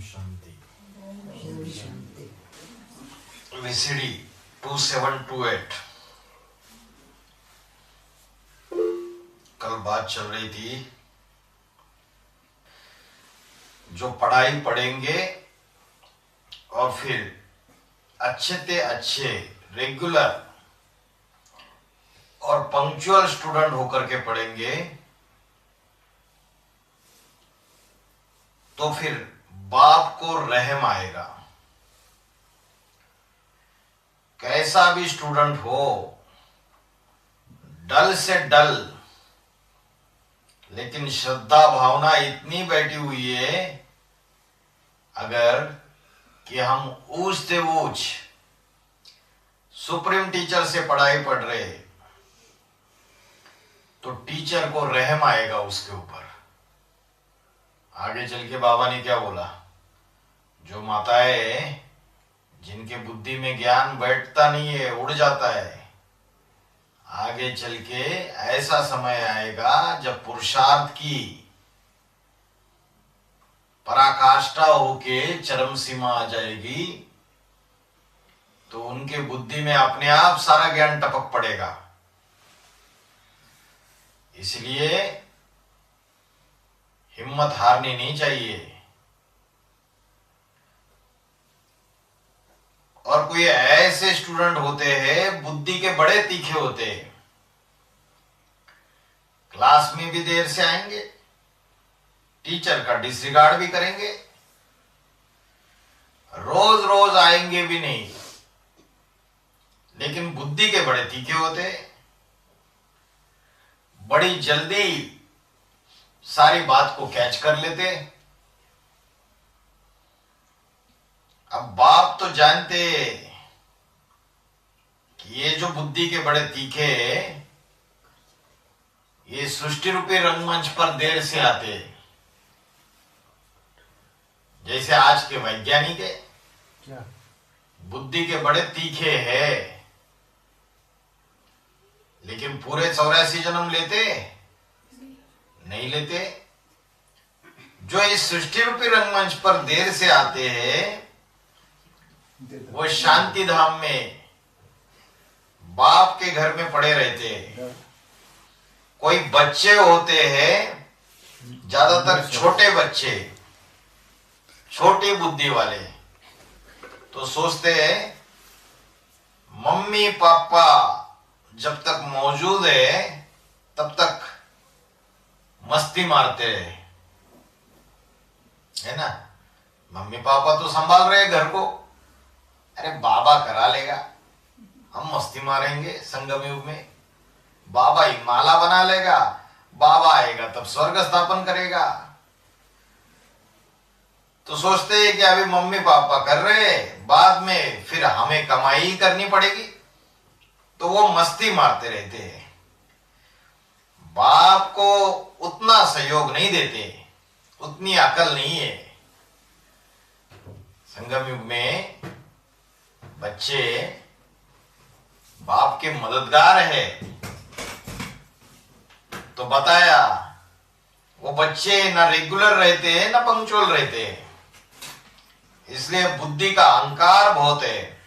शांति। शांति। VCD 2728। कल बात चल रही थी, जो पढ़ाई पढ़ेंगे और फिर अच्छे से अच्छे रेगुलर और पंक्चुअल स्टूडेंट होकर के पढ़ेंगे तो फिर बाप को रहम आएगा। कैसा भी स्टूडेंट हो, डल से डल, लेकिन श्रद्धा भावना इतनी बैठी हुई है अगर कि हम ऊंच से ऊंच सुप्रीम टीचर से पढ़ाई पढ़ रहे, तो टीचर को रहम आएगा उसके ऊपर। आगे चल के बाबा ने क्या बोला, जो माताएं जिनके बुद्धि में ज्ञान बैठता नहीं है, उड़ जाता है, आगे चल के ऐसा समय आएगा जब पुरुषार्थ की पराकाष्ठा होके चरम सीमा आ जाएगी, तो उनके बुद्धि में अपने आप सारा ज्ञान टपक पड़ेगा। इसलिए हिम्मत हारनी नहीं चाहिए। और कोई ऐसे स्टूडेंट होते हैं बुद्धि के बड़े तीखे होते हैं, क्लास में भी देर से आएंगे, टीचर का डिसरिगार्ड भी करेंगे, रोज रोज आएंगे भी नहीं, लेकिन बुद्धि के बड़े तीखे होते हैं, बड़ी जल्दी सारी बात को कैच कर लेते। अब बाप तो जानते कि ये जो बुद्धि के बड़े तीखे, ये सृष्टि रूपी रंगमंच पर देर से आते। जैसे आज के वैज्ञानिक है, क्या बुद्धि के बड़े तीखे हैं, लेकिन पूरे 84 जन्म लेते नहीं लेते। जो इस सृष्टि रूपी रंगमंच पर देर से आते हैं, वो शांति धाम में बाप के घर में पड़े रहते हैं। कोई बच्चे होते हैं, ज्यादातर छोटे बच्चे, छोटी बुद्धि वाले, तो सोचते हैं मम्मी पापा जब तक मौजूद है तब तक मस्ती मारते रहे, है ना। मम्मी पापा तो संभाल रहे घर को, अरे बाबा करा लेगा, हम मस्ती मारेंगे संगम युग में, बाबा ही माला बना लेगा, बाबा आएगा तब स्वर्ग स्थापन करेगा। तो सोचते हैं कि अभी मम्मी पापा कर रहे, बाद में फिर हमें कमाई ही करनी पड़ेगी, तो वो मस्ती मारते रहते हैं। बाप को उतना सहयोग नहीं देते, उतनी अकल नहीं है। संगम युग में बच्चे बाप के मददगार है, तो बताया वो बच्चे ना रेगुलर रहते हैं ना पंक्चुअल रहते हैं, इसलिए बुद्धि का अहंकार बहुत है।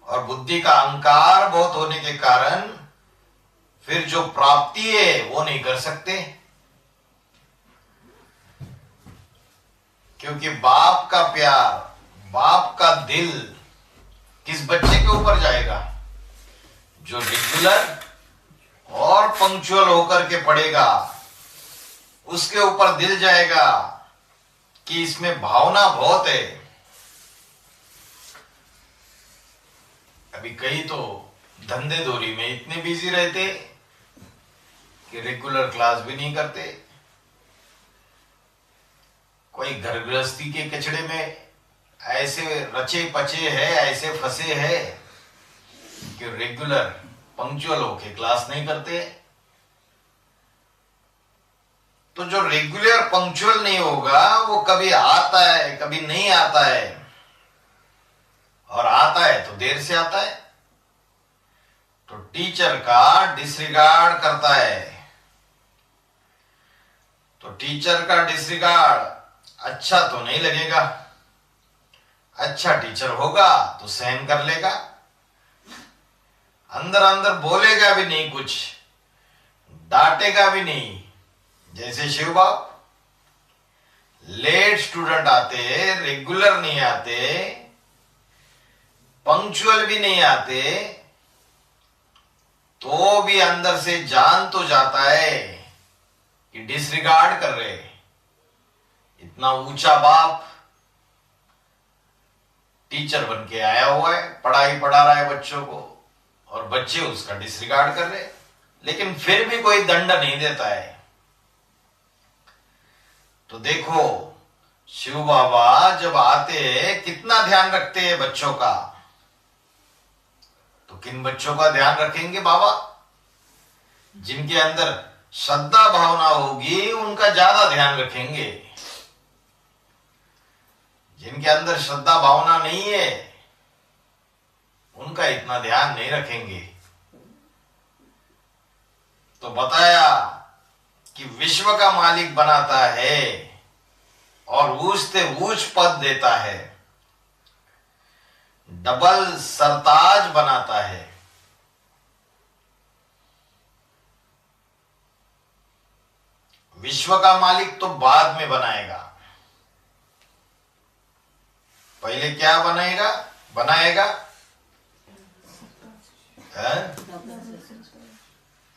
और बुद्धि का अहंकार बहुत होने के कारण फिर जो प्राप्ति है वो नहीं कर सकते, क्योंकि बाप का प्यार, बाप का दिल किस बच्चे के ऊपर जाएगा, जो रेगुलर और पंक्चुअल होकर के पढ़ेगा, उसके ऊपर दिल जाएगा कि इसमें भावना बहुत है। अभी कई तो धंधे दोरी में इतने बिजी रहते कि रेगुलर क्लास भी नहीं करते। कोई घर गृहस्थी के कचड़े में ऐसे रचे पचे है, ऐसे फंसे है कि रेगुलर पंक्चुअल होके क्लास नहीं करते। तो जो रेगुलर पंक्चुअल नहीं होगा वो कभी आता है कभी नहीं आता है, और आता है तो देर से आता है, तो टीचर का डिसरिगार्ड करता है। तो टीचर का डिसरिगार्ड अच्छा तो नहीं लगेगा, अच्छा टीचर होगा तो सहन कर लेगा, अंदर अंदर बोलेगा भी नहीं, कुछ डांटेगा भी नहीं। जैसे शिव बाप लेट स्टूडेंट आते, रेगुलर नहीं आते, पंक्चुअल भी नहीं आते, तो भी अंदर से जान तो जाता है कि डिसरिगार्ड कर रहे। इतना ऊंचा बाप टीचर बन के आया हुआ है, पढ़ाई पढ़ा रहा है बच्चों को, और बच्चे उसका डिसरिगार्ड कर रहे, लेकिन फिर भी कोई दंड नहीं देता है। तो देखो शिव बाबा जब आते हैं कितना ध्यान रखते हैं बच्चों का। तो किन बच्चों का ध्यान रखेंगे बाबा? जिनके अंदर श्रद्धा भावना होगी उनका ज्यादा ध्यान रखेंगे। जिनके अंदर श्रद्धा भावना नहीं है उनका इतना ध्यान नहीं रखेंगे। तो बताया कि विश्व का मालिक बनाता है और ऊंचते ऊंच पद देता है, डबल सरताज बनाता है। विश्व का मालिक तो बाद में बनाएगा, पहले क्या बनाएगा?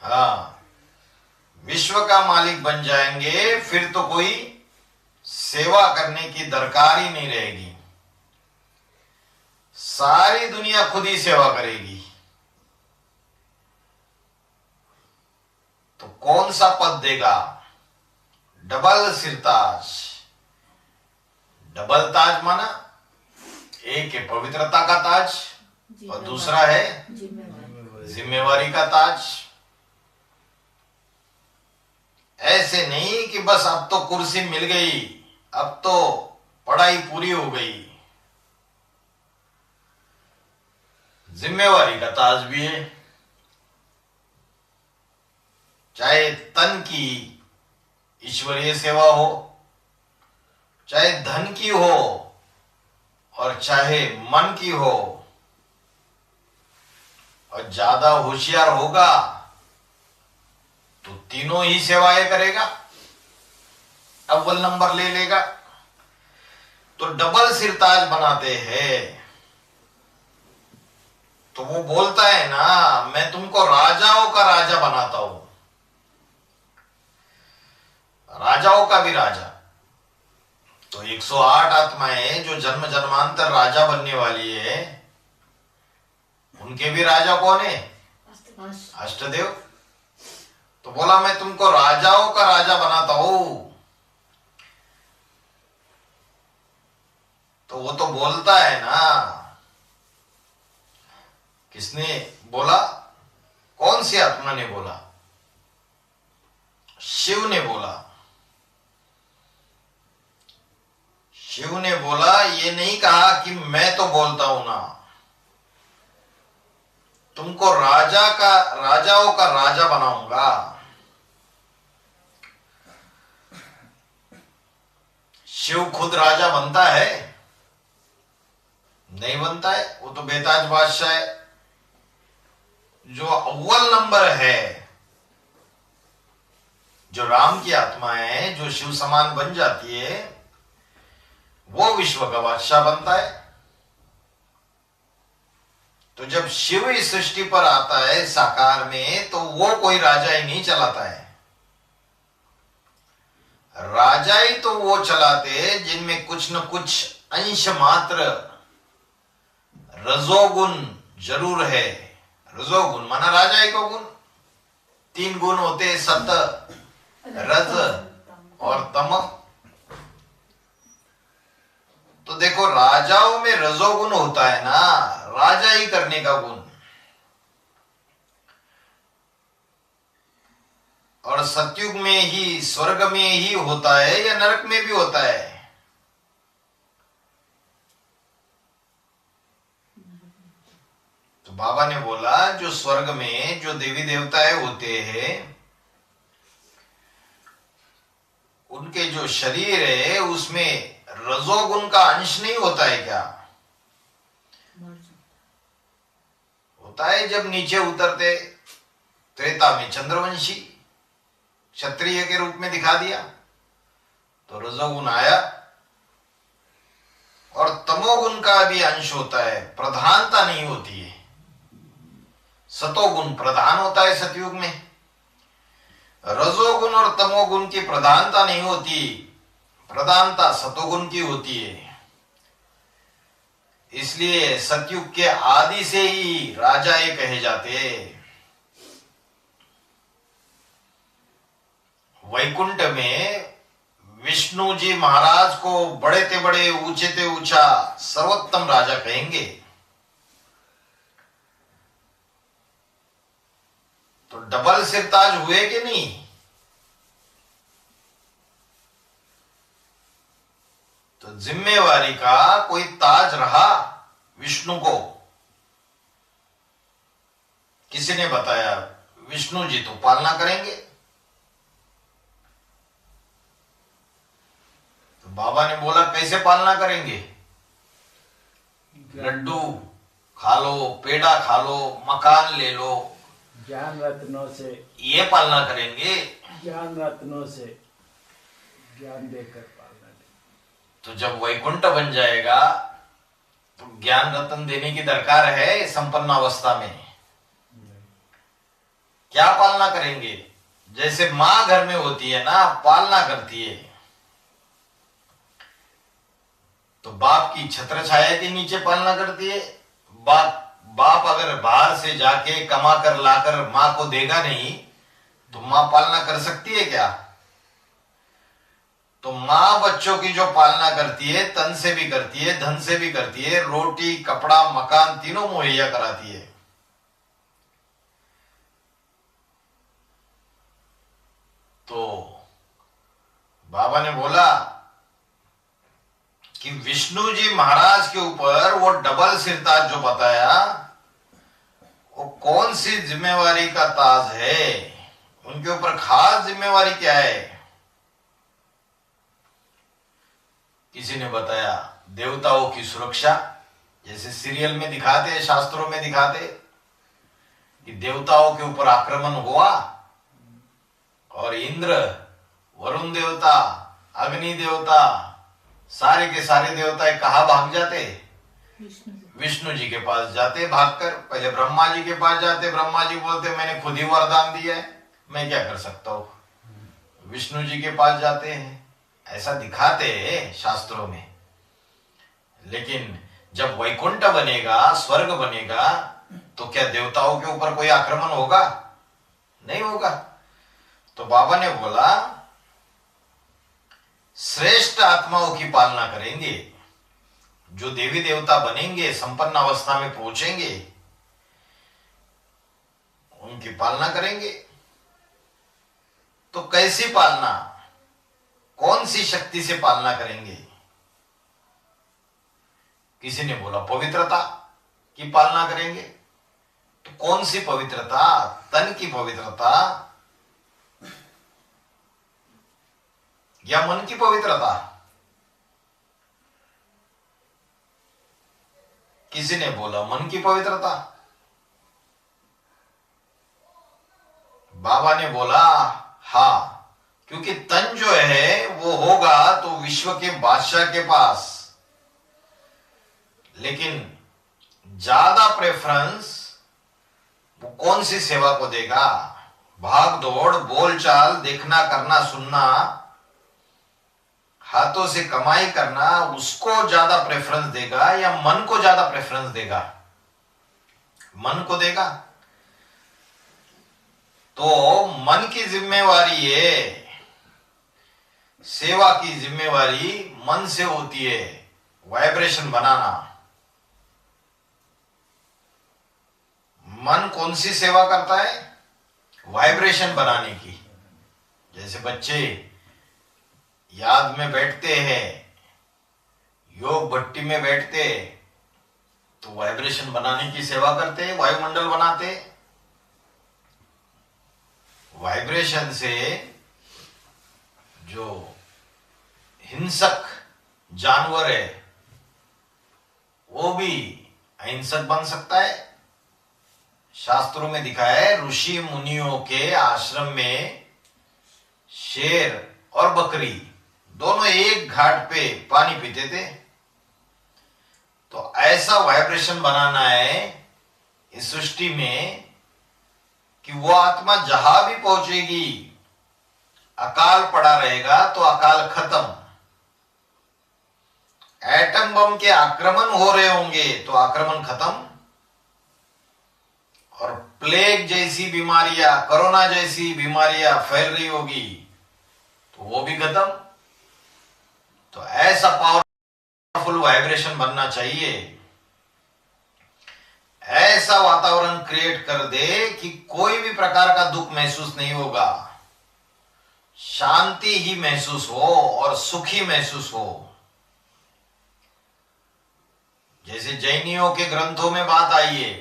हाँ, विश्व का मालिक बन जाएंगे, फिर तो कोई सेवा करने की दरकार ही नहीं रहेगी, सारी दुनिया खुद ही सेवा करेगी। तो कौन सा पद देगा? डबल सिरताज। डबल ताज माना एक है पवित्रता का ताज और दूसरा है जिम्मेवारी का ताज। ऐसे नहीं कि बस अब तो कुर्सी मिल गई, अब तो पढ़ाई पूरी हो गई। जिम्मेवारी का ताज भी है, चाहे तन की ईश्वरीय सेवा हो, चाहे धन की हो और चाहे मन की हो। और ज्यादा होशियार होगा तो तीनों ही सेवाएं करेगा, अव्वल नंबर ले लेगा। तो डबल सिरताज बनाते हैं। तो वो बोलता है ना, मैं तुमको राजाओं का राजा बनाता हूं, राजाओं का भी राजा। तो 108 आत्माएं जो जन्म जन्मांतर राजा बनने वाली है, उनके भी राजा कौन है? अष्टदेव। तो बोला मैं तुमको राजाओं का राजा बनाता हूं। तो वो तो बोलता है ना, किसने बोला? कौन सी आत्मा ने बोला? शिव ने बोला। शिव ने बोला, ये नहीं कहा कि मैं तो बोलता हूं ना, तुमको राजाओं का राजा बनाऊंगा। शिव खुद राजा बनता है? नहीं बनता है, वो तो बेताज बादशाह है। जो अव्वल नंबर है, जो राम की आत्मा है, जो शिव समान बन जाती है, वो विश्व का बादशाह बनता है। तो जब शिव इस सृष्टि पर आता है साकार में, तो वो कोई राजा ही नहीं चलाता है। राजा ही तो वो चलाते जिनमें कुछ न कुछ अंश मात्र रजोगुण जरूर है। रजोगुण माना राजा को गुण। 3 गुण होते, सत, रज और तम। तो देखो राजाओं में रजोगुण होता है ना, राजा ही करने का गुण। और सतयुग में ही, स्वर्ग में ही होता है या नरक में भी होता है? तो बाबा ने बोला जो स्वर्ग में जो देवी देवताएं होते हैं, उनके जो शरीर है उसमें रजोगुण का अंश नहीं होता है क्या? होता है। जब नीचे उतरते त्रेता में चंद्रवंशी क्षत्रिय के रूप में दिखा दिया तो रजोगुण आया, और तमोगुण का भी अंश होता है, प्रधानता नहीं होती है। सतोगुण प्रधान होता है सतयुग में, रजोगुण और तमोगुण की प्रधानता नहीं होती, प्रधानता सतोगुण की होती है। इसलिए सतयुग के आदि से ही राजा ये कहे जाते हैं। वैकुंठ में विष्णु जी महाराज को बड़े ते बड़े ऊंचे ते ऊंचा सर्वोत्तम राजा कहेंगे। तो डबल सिरताज हुए कि नहीं? तो जिम्मेवारी का कोई ताज रहा विष्णु को? किसी ने बताया विष्णु जी तो पालना करेंगे। तो बाबा ने बोला कैसे पालना करेंगे? लड्डू खा लो, पेड़ा खा लो, मकान ले लो, ज्ञान रत्नों से, ये पालना करेंगे। ज्ञान रत्नों से ज्ञान देकर पालना। तो जब वैकुंठ बन जाएगा तो ज्ञान रत्न देने की दरकार है संपन्न अवस्था में? क्या पालना करेंगे? जैसे मां घर में होती है ना, पालना करती है, तो बाप की छत्र छाया के नीचे पालना करती है। बाप अगर बाहर से जाके कमा कर लाकर मां को देगा नहीं तो मां पालना कर सकती है क्या? तो मां बच्चों की जो पालना करती है, तन से भी करती है, धन से भी करती है, रोटी कपड़ा मकान तीनों मुहैया कराती है। तो बाबा ने बोला कि विष्णु जी महाराज के ऊपर वो डबल सिरताज जो बताया, वो कौन सी जिम्मेवारी का ताज है? उनके ऊपर खास जिम्मेवारी क्या है? किसी ने बताया देवताओं की सुरक्षा। जैसे सीरियल में दिखाते हैं, शास्त्रों में दिखाते कि देवताओं के ऊपर आक्रमण हुआ और इंद्र, वरुण देवता, अग्नि देवता, सारे के सारे देवता कहा भाग जाते? विष्णु जी के पास जाते भागकर। पहले ब्रह्मा जी के पास जाते, ब्रह्मा जी बोलते मैंने खुद ही वरदान दिया है, मैं क्या कर सकता हूं। विष्णु जी के पास जाते हैं, ऐसा दिखाते हैं शास्त्रों में। लेकिन जब वैकुंठ बनेगा, स्वर्ग बनेगा, तो क्या देवताओं के ऊपर कोई आक्रमण होगा? नहीं होगा। तो बाबा ने बोला श्रेष्ठ आत्माओं की पालना करेंगे। जो देवी देवता बनेंगे, संपन्न अवस्था में पहुंचेंगे, उनकी पालना करेंगे। तो कैसी पालना, कौन सी शक्ति से पालना करेंगे? किसी ने बोला पवित्रता की पालना करेंगे। तो कौन सी पवित्रता? तन की पवित्रता या मन की पवित्रता? किसी ने बोला मन की पवित्रता। बाबा ने बोला हाँ, क्योंकि तन जो है वो होगा तो विश्व के बादशाह के पास, लेकिन ज्यादा प्रेफरेंस वो कौन सी सेवा को देगा? भाग दौड़, बोलचाल, देखना, करना, सुनना, हाथों से कमाई करना, उसको ज्यादा प्रेफरेंस देगा या मन को ज्यादा प्रेफरेंस देगा? मन को देगा। तो मन की जिम्मेवारी है, सेवा की जिम्मेवारी मन से होती है, वाइब्रेशन बनाना। मन कौन सी सेवा करता है? वाइब्रेशन बनाने की। जैसे बच्चे याद में बैठते हैं, योग भट्टी में बैठते, तो वाइब्रेशन बनाने की सेवा करते, वायुमंडल बनाते। वाइब्रेशन से जो हिंसक जानवर है वो भी अहिंसक बन सकता है। शास्त्रों में दिखाया है ऋषि मुनियों के आश्रम में शेर और बकरी दोनों एक घाट पे पानी पीते थे। तो ऐसा वाइब्रेशन बनाना है इस सृष्टि में कि वो आत्मा जहां भी पहुंचेगी अकाल पड़ा रहेगा तो अकाल खत्म। एटम बम के आक्रमण हो रहे होंगे तो आक्रमण खत्म। और प्लेग जैसी बीमारियां, कोरोना जैसी बीमारियां फैल रही होगी तो वो भी खत्म। तो ऐसा पावरफुल वाइब्रेशन बनना चाहिए, ऐसा वातावरण क्रिएट कर दे कि कोई भी प्रकार का दुख महसूस नहीं होगा, शांति ही महसूस हो और सुखी महसूस हो। जैसे जैनियों के ग्रंथों में बात आई है,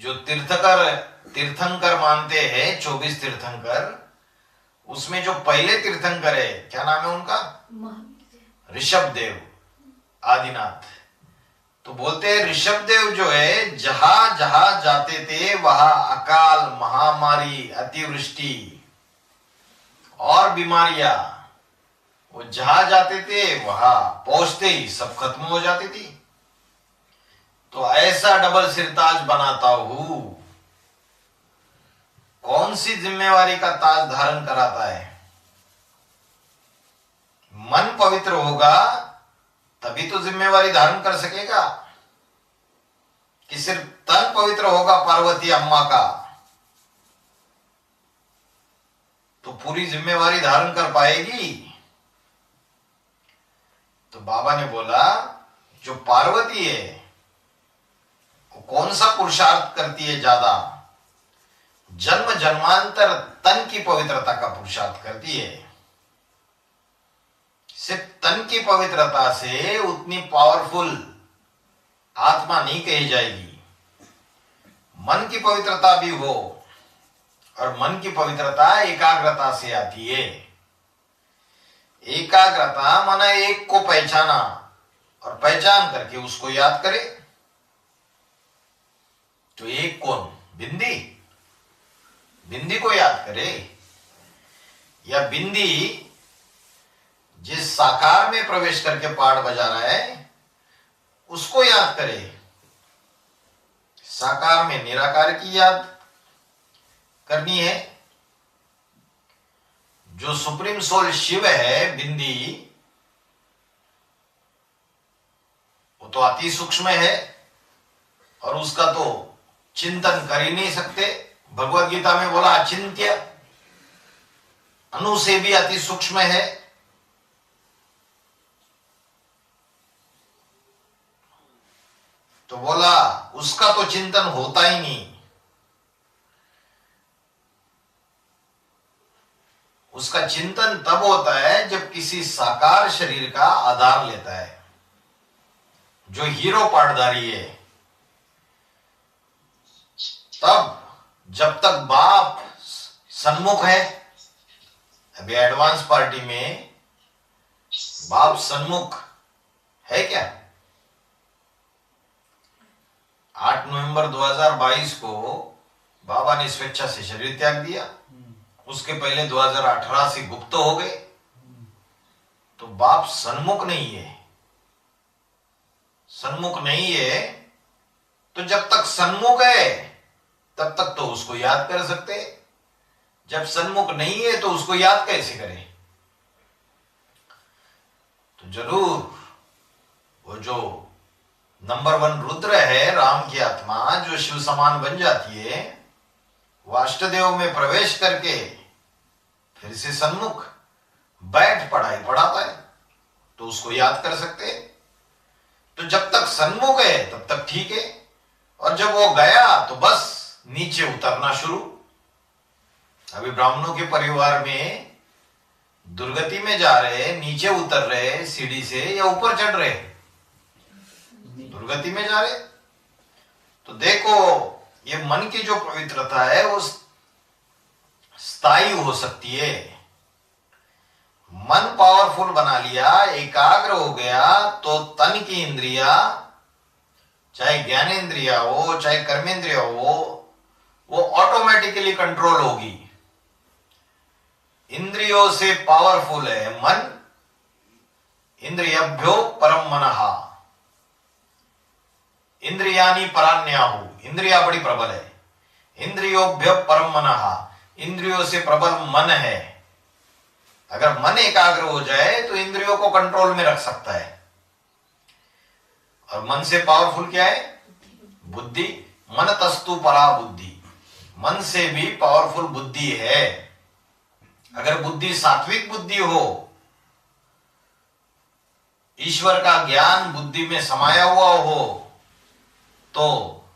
जो तीर्थंकर मानते हैं 24 तीर्थंकर, उसमें जो पहले तीर्थंकर है क्या नाम है उनका? ऋषभ देव आदिनाथ। तो बोलते हैं ऋषभ देव जो है जहां जहां जाते थे वहां अकाल, महामारी, अतिवृष्टि और बीमारियां, वो जहां जाते थे वहां पहुंचते ही सब खत्म हो जाती थी। तो ऐसा डबल सिरताज बनाता हूं। कौन सी जिम्मेवारी का ताज धारण कराता है? मन पवित्र होगा तभी तो जिम्मेवारी धारण कर सकेगा। कि सिर्फ तन पवित्र होगा पार्वती अम्मा का तो पूरी जिम्मेवारी धारण कर पाएगी। तो बाबा ने बोला जो पार्वती है वो कौन सा पुरुषार्थ करती है ज्यादा? जन्म जन्मांतर तन की पवित्रता का पुरुषार्थ करती है। सिर्फ तन की पवित्रता से उतनी पावरफुल आत्मा नहीं कही जाएगी। मन की पवित्रता भी हो, और मन की पवित्रता एकाग्रता से आती है। एकाग्रता माना एक को पहचाना और पहचान करके उसको याद करे। तो एक कौन? बिंदी। बिंदी को याद करे, या बिंदी जिस साकार में प्रवेश करके पाठ बजा रहा है उसको याद करे। साकार में निराकार की याद करनी है। जो सुप्रीम सोल शिव है बिंदी, वो तो अति सूक्ष्म है और उसका तो चिंतन कर ही नहीं सकते। भगवत गीता में बोला अचिंत्य, अणु से भी अति सूक्ष्म है। तो बोला उसका तो चिंतन होता ही नहीं। उसका चिंतन तब होता है जब किसी साकार शरीर का आधार लेता है, जो हीरो पाठधारी है। तब जब तक बाप सन्मुख है, अभी एडवांस पार्टी में बाप सन्मुख है क्या? 8 नवंबर 2022 को बाबा ने स्वेच्छा से शरीर त्याग दिया। उसके पहले 2018 से गुप्त हो गए। तो बाप सन्मुख नहीं है। सन्मुख नहीं है तो जब तक सन्मुख है तब तक तो उसको याद कर सकते। जब सन्मुख नहीं है तो उसको याद कैसे करें? तो जरूर वो जो नंबर 1 रुद्र है, राम की आत्मा जो शिव समान बन जाती है, वो अष्टदेव में प्रवेश करके फिर से सन्मुख बैठ पढ़ाई पढ़ाता है तो उसको याद कर सकते। तो जब तक सन्मुख है तब तक ठीक है, और जब वो गया तो बस नीचे उतरना शुरू। अभी ब्राह्मणों के परिवार में दुर्गति में जा रहे, नीचे उतर रहे सीढ़ी से या ऊपर चढ़ रहे? दुर्गति में जा रहे। तो देखो ये मन की जो पवित्रता है वो स्थायी हो सकती है। मन पावरफुल बना लिया, एकाग्र हो गया, तो तन की इंद्रिया, चाहे ज्ञानेंद्रिया हो चाहे कर्मेंद्रिया हो, वो ऑटोमेटिकली कंट्रोल होगी। इंद्रियों से पावरफुल है मन। इंद्रियभ्यो परम मनः, इंद्रियानी परान्याहु, इंद्रिया बड़ी प्रबल है। इंद्रियोभ्य परम मनः, इंद्रियों से प्रबल मन है। अगर मन एकाग्र हो जाए तो इंद्रियों को कंट्रोल में रख सकता है। और मन से पावरफुल क्या है? बुद्धि। मन तस्तु परा बुद्धि, मन से भी पावरफुल बुद्धि है। अगर बुद्धि सात्विक बुद्धि हो, ईश्वर का ज्ञान बुद्धि में समाया हुआ हो, तो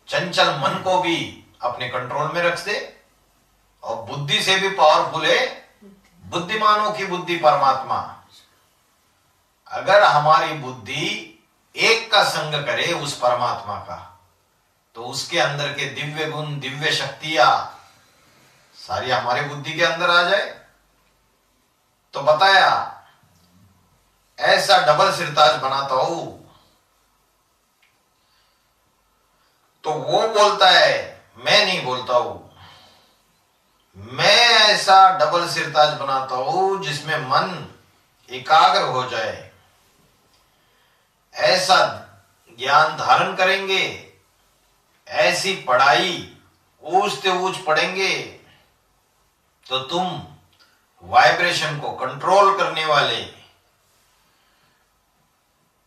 चंचल मन को भी अपने कंट्रोल में रख दे। और बुद्धि से भी पावरफुल है बुद्धिमानों की बुद्धि परमात्मा। अगर हमारी बुद्धि एक का संग करे उस परमात्मा का, तो उसके अंदर के दिव्य गुण, दिव्य शक्तियां सारी हमारी बुद्धि के अंदर आ जाए। तो बताया ऐसा डबल सिरताज बनाता हूं। तो वो बोलता है, मैं नहीं बोलता हूं। मैं ऐसा डबल सिरताज बनाता हूं जिसमें मन एकाग्र हो जाए। ऐसा ज्ञान धारण करेंगे, ऐसी पढ़ाई ऊंच से ऊंच पढ़ेंगे, तो तुम वाइब्रेशन को कंट्रोल करने वाले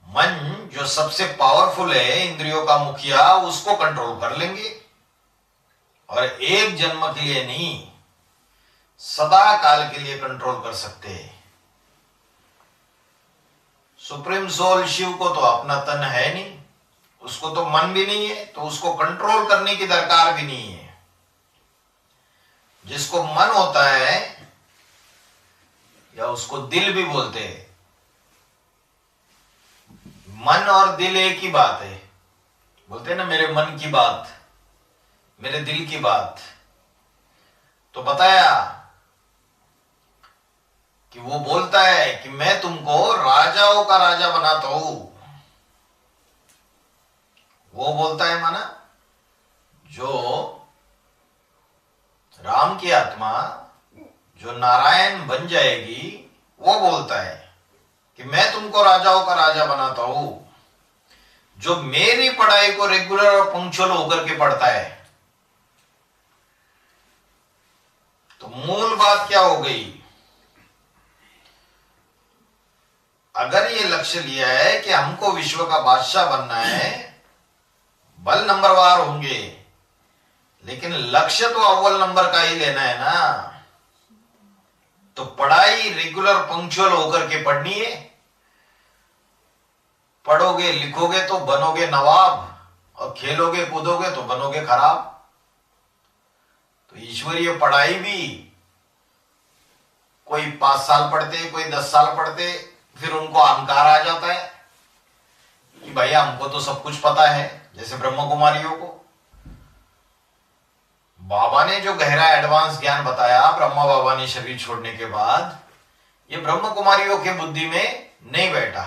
मन, जो सबसे पावरफुल है, इंद्रियों का मुखिया, उसको कंट्रोल कर लेंगे। और एक जन्म के लिए नहीं, सदा काल के लिए कंट्रोल कर सकते हैं। सुप्रीम सोल शिव को तो अपना तन है नहीं, उसको तो मन भी नहीं है, तो उसको कंट्रोल करने की दरकार भी नहीं है। जिसको मन होता है, या उसको दिल भी बोलते हैं, मन और दिल एक ही बात है। बोलते हैं ना, मेरे मन की बात, मेरे दिल की बात। तो बताया कि वो बोलता है कि मैं तुमको राजाओं का राजा बनाता हूं। वो बोलता है माना, जो राम की आत्मा जो नारायण बन जाएगी, वो बोलता है कि मैं तुमको राजाओं का राजा बनाता हूं। जो मेरी पढ़ाई को रेगुलर और पंक्चुअल होकर के पढ़ता है। तो मूल बात क्या हो गई? अगर ये लक्ष्य लिया है कि हमको विश्व का बादशाह बनना है, बल नंबरवार होंगे, लेकिन लक्ष्य तो अव्वल नंबर का ही लेना है ना। तो पढ़ाई रेगुलर पंक्चुअल होकर के पढ़नी है। पढ़ोगे लिखोगे तो बनोगे नवाब, और खेलोगे कूदोगे तो बनोगे खराब। तो ईश्वरीय पढ़ाई भी कोई 5 साल पढ़ते, कोई 10 साल पढ़ते, फिर उनको अहंकार आ जाता है कि भैया हमको तो सब कुछ पता है। जैसे ब्रह्म कुमारियों को बाबा ने जो गहरा एडवांस ज्ञान बताया, ब्रह्मा बाबा ने शरीर छोड़ने के बाद, ये ब्रह्म कुमारियों के बुद्धि में नहीं बैठा।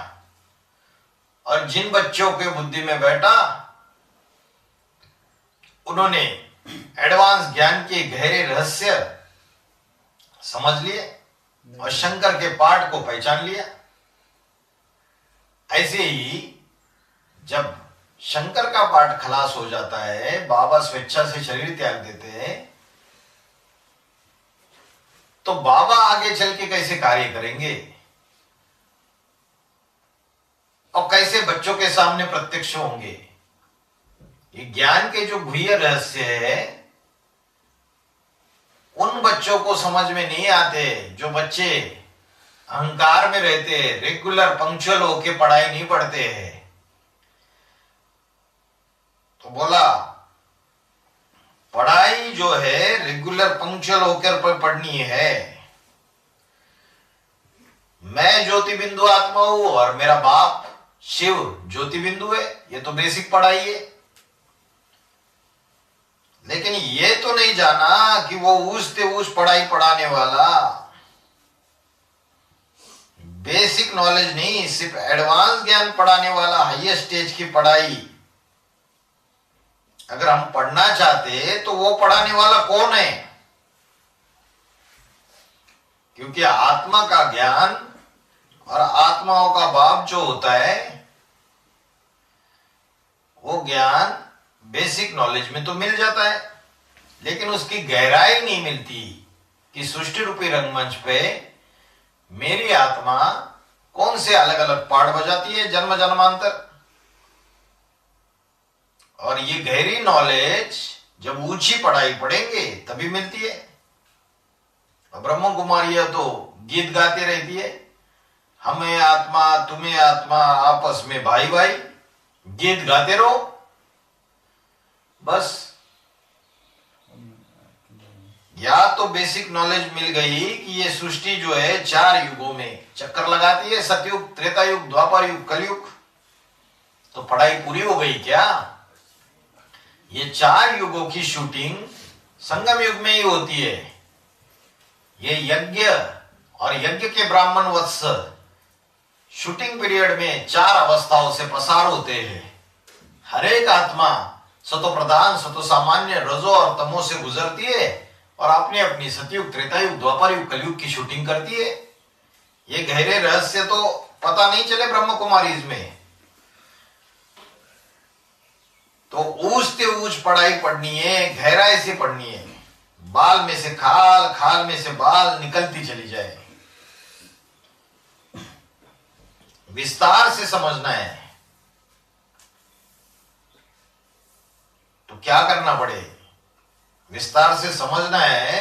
और जिन बच्चों के बुद्धि में बैठा, उन्होंने एडवांस ज्ञान के गहरे रहस्य समझ लिए और शंकर के पाठ को पहचान लिया। ऐसे ही जब शंकर का पाठ खलास हो जाता है, बाबा स्वेच्छा से शरीर त्याग देते हैं, तो बाबा आगे चल के कैसे कार्य करेंगे और कैसे बच्चों के सामने प्रत्यक्ष होंगे? ये ज्ञान के जो गुह्य रहस्य है, उन बच्चों को समझ में नहीं आते। जो बच्चे अहंकार में रहते हैं, रेगुलर पंक्चुअल होके पढ़ाई नहीं पढ़ते हैं। तो बोला पढ़ाई जो है रेगुलर पंक्चुअल होकर पढ़नी है। मैं ज्योति बिंदु आत्मा हूं और मेरा बाप शिव ज्योति बिंदु है। ये तो बेसिक पढ़ाई है। लेकिन ये तो नहीं जाना कि वो ऊंच से ऊंच पढ़ाई पढ़ाने वाला नॉलेज नहीं, सिर्फ एडवांस ज्ञान पढ़ाने वाला हाईएस्ट स्टेज की पढ़ाई अगर हम पढ़ना चाहते तो वो पढ़ाने वाला कौन है? क्योंकि आत्मा का ज्ञान और आत्माओं का बाप जो होता है वो ज्ञान बेसिक नॉलेज में तो मिल जाता है, लेकिन उसकी गहराई नहीं मिलती कि सृष्टि रूपी रंगमंच पे मेरी आत्मा कौन से अलग अलग पार्ट बजाती है जन्म जन्मांतर। और ये गहरी नॉलेज जब ऊंची पढ़ाई पढ़ेंगे तभी मिलती है। ब्रह्म कुमारियां तो गीत गाती रहती है, हमें आत्मा तुम्हें आत्मा आपस में भाई भाई, गीत गाते रहो बस। या तो बेसिक नॉलेज मिल गई कि ये सृष्टि जो है 4 युगों में चक्कर लगाती है, सतयुग, त्रेता युग, द्वापर युग, कलयुग, तो पढ़ाई पूरी हो गई क्या? ये 4 युगों की शूटिंग संगम युग में ही होती है। ये यज्ञ और यज्ञ के ब्राह्मण वत्स शूटिंग पीरियड में 4 अवस्थाओं से पसार होते हैं। हर एक आत्मा सतो प्रधान, सतो सामान्य, रजो और तमो से गुजरती है और अपनी अपनी सतयुग, त्रेतायुग, द्वापर युग, कलयुग की शूटिंग करती है। ये गहरे रहस्य तो पता नहीं चले ब्रह्म कुमारीज में। तो ऊंच से ऊंच पढ़ाई पढ़नी है, गहराई से पढ़नी है, बाल में से खाल, खाल में से बाल निकलती चली जाए, विस्तार से समझना है। तो क्या करना पड़े? विस्तार से समझना है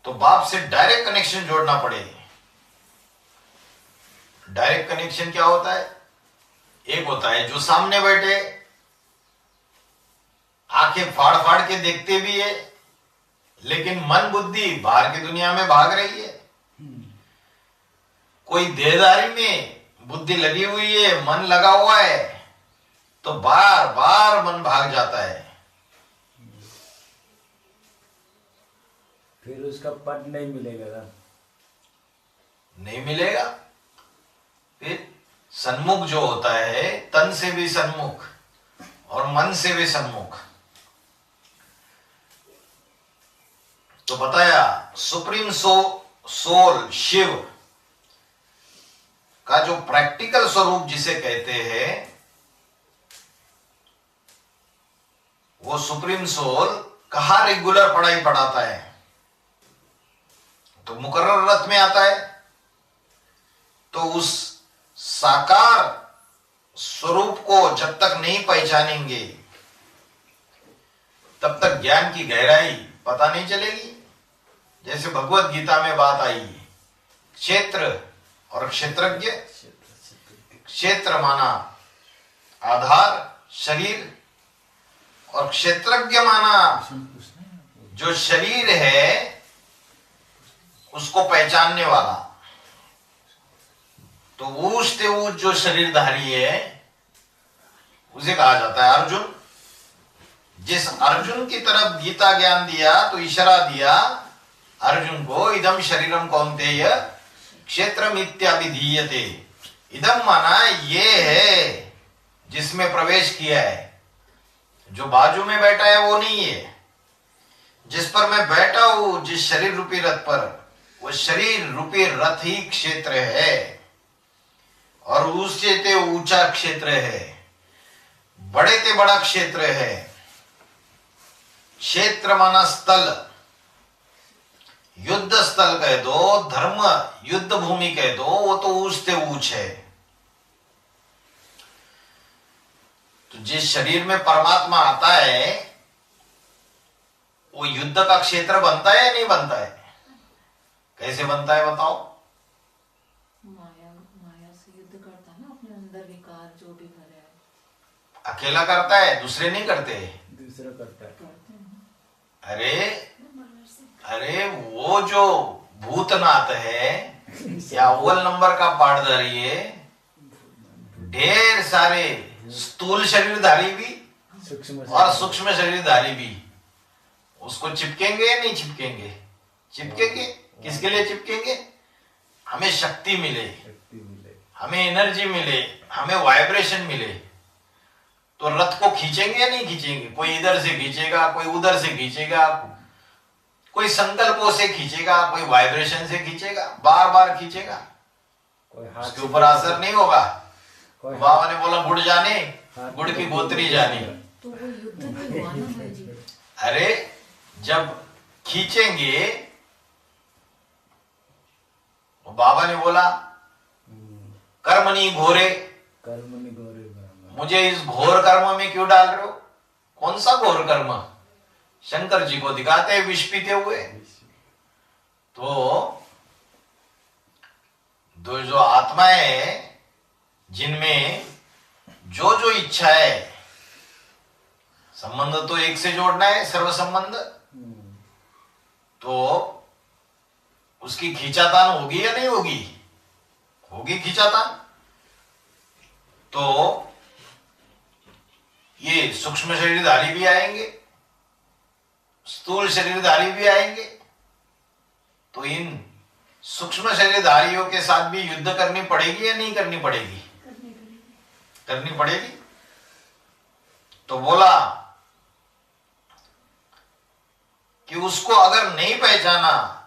तो बाप से डायरेक्ट कनेक्शन जोड़ना पड़े। डायरेक्ट कनेक्शन क्या होता है? एक होता है जो सामने बैठे, आंखें फाड़ फाड़ के देखते भी है, लेकिन मन बुद्धि बाहर की दुनिया में भाग रही है। कोई देहदारी में बुद्धि लगी हुई है, मन लगा हुआ है, तो बार बार मन भाग जाता है। फिर उसका पद नहीं मिलेगा ना? नहीं मिलेगा। फिर सन्मुख जो होता है, तन से भी सन्मुख और मन से भी सन्मुख। तो बताया सुप्रीम सोल शिव का जो प्रैक्टिकल स्वरूप जिसे कहते हैं, वो सुप्रीम सोल कहाँ रेगुलर पढ़ाई पढ़ाता है? तो मुकर्रर रथ में आता है। तो उस साकार स्वरूप को जब तक नहीं पहचानेंगे तब तक ज्ञान की गहराई पता नहीं चलेगी। जैसे भगवत गीता में बात आई, क्षेत्र और क्षेत्रज्ञ। क्षेत्र माना आधार शरीर, और क्षेत्रज्ञ माना जो शरीर है उसको पहचानने वाला। तो ऊंच से ऊंच जो शरीरधारी है उसे कहा जाता है अर्जुन। जिस अर्जुन की तरफ गीता ज्ञान दिया तो इशारा दिया अर्जुन को, इदम शरीरम कौन्तेय क्षेत्रम इत्याभिधीयते। इदम माना ये है जिसमें प्रवेश किया है, जो बाजू में बैठा है वो नहीं है। जिस पर मैं बैठा हूं, जिस शरीर रूपी रथ पर, वो शरीर रूपी रथ ही क्षेत्र है, और उससे ते ऊंचा क्षेत्र है, बड़े ते बड़ा क्षेत्र है। क्षेत्र माना स्थल, युद्ध स्थल कह दो, धर्म युद्ध भूमि कह दो, वो तो ऊंच से ऊंच है। तो जिस शरीर में परमात्मा आता है वो युद्ध का क्षेत्र बनता है या नहीं बनता है? कैसे बनता है बताओ? माया से युद्ध करता है ना, अपने अंदर विकार जो भी भरे है। अकेला करता है, दूसरे नहीं करते। दूसरा करता है। अरे अरे वो जो भूतनाथ है या अव्वल नंबर का पाठधारी है, ढेर सारे स्थूल शरीरधारी भी और सूक्ष्म शरीरधारी भी, उसको चिपकेंगे या नहीं चिपकेंगे? चिपकेंगे। किसके लिए चिपकेंगे? हमें शक्ति मिले, हमें एनर्जी मिले, हमें वाइब्रेशन मिले, तो रथ को खींचेंगे या नहीं खींचेंगे? कोई इधर से खींचेगा, कोई उधर से खींचेगा, कोई संकल्पों से खींचेगा, कोई वाइब्रेशन से खींचेगा, बार बार खींचेगा, कोई हाथ उसके से ऊपर असर नहीं होगा। कोई बाबा ने बोला गुड़ जाने, हाथ गुड़ की से गोत्री जानी। तो वो युद्ध नहीं हुआ ना भाई जी। अरे जब खींचेंगे, तो बाबा ने बोला कर्मणि घोरे, कर्म नहीं गौरे ब्रह्म। मुझे इस घोर कर्म में क्यों डाल रहे हो? कौन सा घोर कर्म? शंकर जी को दिखाते हैं विष पीते हुए। तो जो आत्माएं जिनमें जो जो इच्छा है, संबंध तो एक से जोड़ना है, सर्व संबंध, तो उसकी खींचातान होगी या नहीं होगी? होगी खींचातान। तो ये सूक्ष्म शरीरधारी भी आएंगे, स्थूल शरीरधारी भी आएंगे। तो इन सूक्ष्म शरीरधारियों के साथ भी युद्ध करनी पड़ेगी या नहीं करनी पड़ेगी? करनी पड़ेगी। तो बोला कि उसको अगर नहीं पहचाना,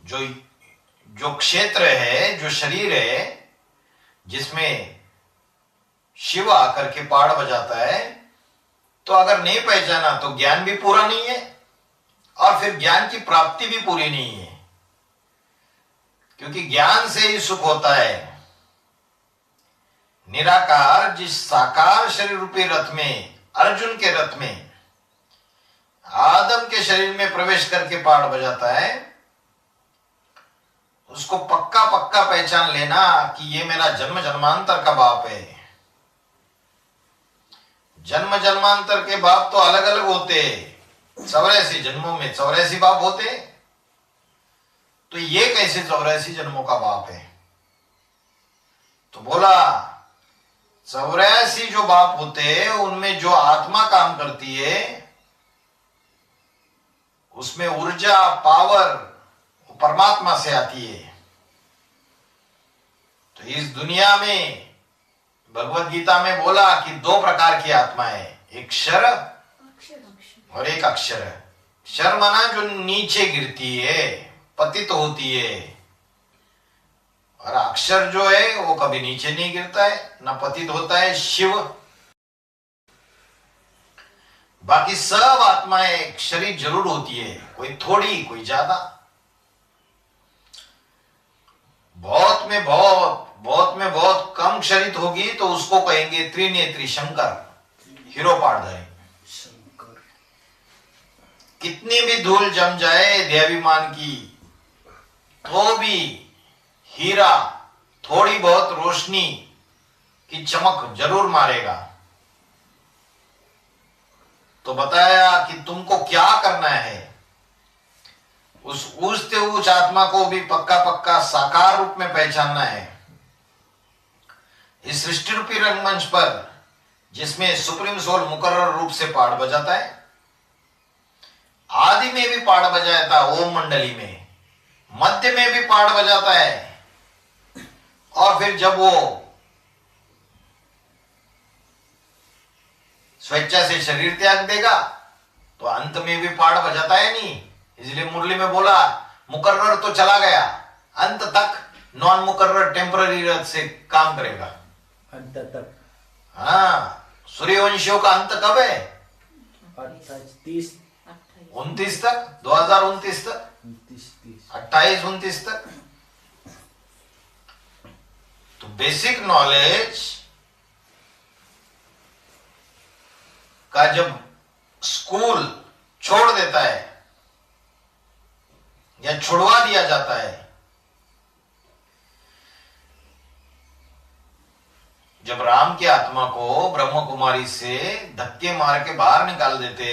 जो क्षेत्र है, जो शरीर है, जिसमें शिव आकर के पहाड़ बजाता है, तो अगर नहीं पहचाना तो ज्ञान भी पूरा नहीं है, और फिर ज्ञान की प्राप्ति भी पूरी नहीं है। क्योंकि ज्ञान से ही सुख होता है। निराकार जिस साकार शरीर रूपी रथ में, अर्जुन के रथ में, आदम के शरीर में प्रवेश करके पहाड़ बजाता है, उसको पक्का पक्का पहचान लेना कि ये मेरा जन्म जन्मांतर का बाप है। जन्म जन्मांतर के बाप तो अलग अलग होते, 84 जन्मों में 84 बाप होते, तो ये कैसे 84 जन्मों का बाप है? तो बोला 84 जो बाप होते हैं, उनमें जो आत्मा काम करती है, उसमें ऊर्जा, पावर परमात्मा से आती है। तो इस दुनिया में भगवत गीता में बोला कि 2 प्रकार की आत्मा है, एक क्षर और एक अक्षर। क्षर माना जो नीचे गिरती है, पतित होती है, और अक्षर जो है वो कभी नीचे नहीं गिरता है, ना पतित होता है, शिव। बाकी सब आत्माएं क्षरित जरूर होती है, कोई थोड़ी, कोई ज्यादा। बहुत में बहुत कम क्षरित होगी तो उसको कहेंगे त्रिनेत्री शंकर, हीरो पाड़धरे। कितनी भी धूल जम जाए देहाभिमान की, तो भी हीरा थोड़ी बहुत रोशनी की चमक जरूर मारेगा। तो बताया कि तुमको क्या करना है, उस ऊंचते ऊंच आत्मा को भी पक्का पक्का साकार रूप में पहचानना है। इस सृष्टि रूपी रंगमंच पर, जिसमें सुप्रीम सोल मुकर्रर रूप से पहाड़ बजाता है, आदि में भी पहाड़ बजाया था, ओम मंडली में, मध्य में भी पहाड़ बजाता है, और फिर जब वो स्वेच्छा से शरीर त्याग देगा तो अंत में भी पहाड़ बजाता है नहीं। इसलिए मुरली में बोला मुकर्रर तो चला गया, अंत तक नॉन मुकर्रर टेम्पररी रथ से काम करेगा, अंत तक। हाँ, सूर्यवंशियों का अंत कब है? 29 तक, 2029 तक, 28-29 तक। तो बेसिक नॉलेज का जब स्कूल छोड़ देता है या छुड़वा दिया जाता है, जब राम की आत्मा को ब्रह्म कुमारी से धक्के मार के बाहर निकाल देते,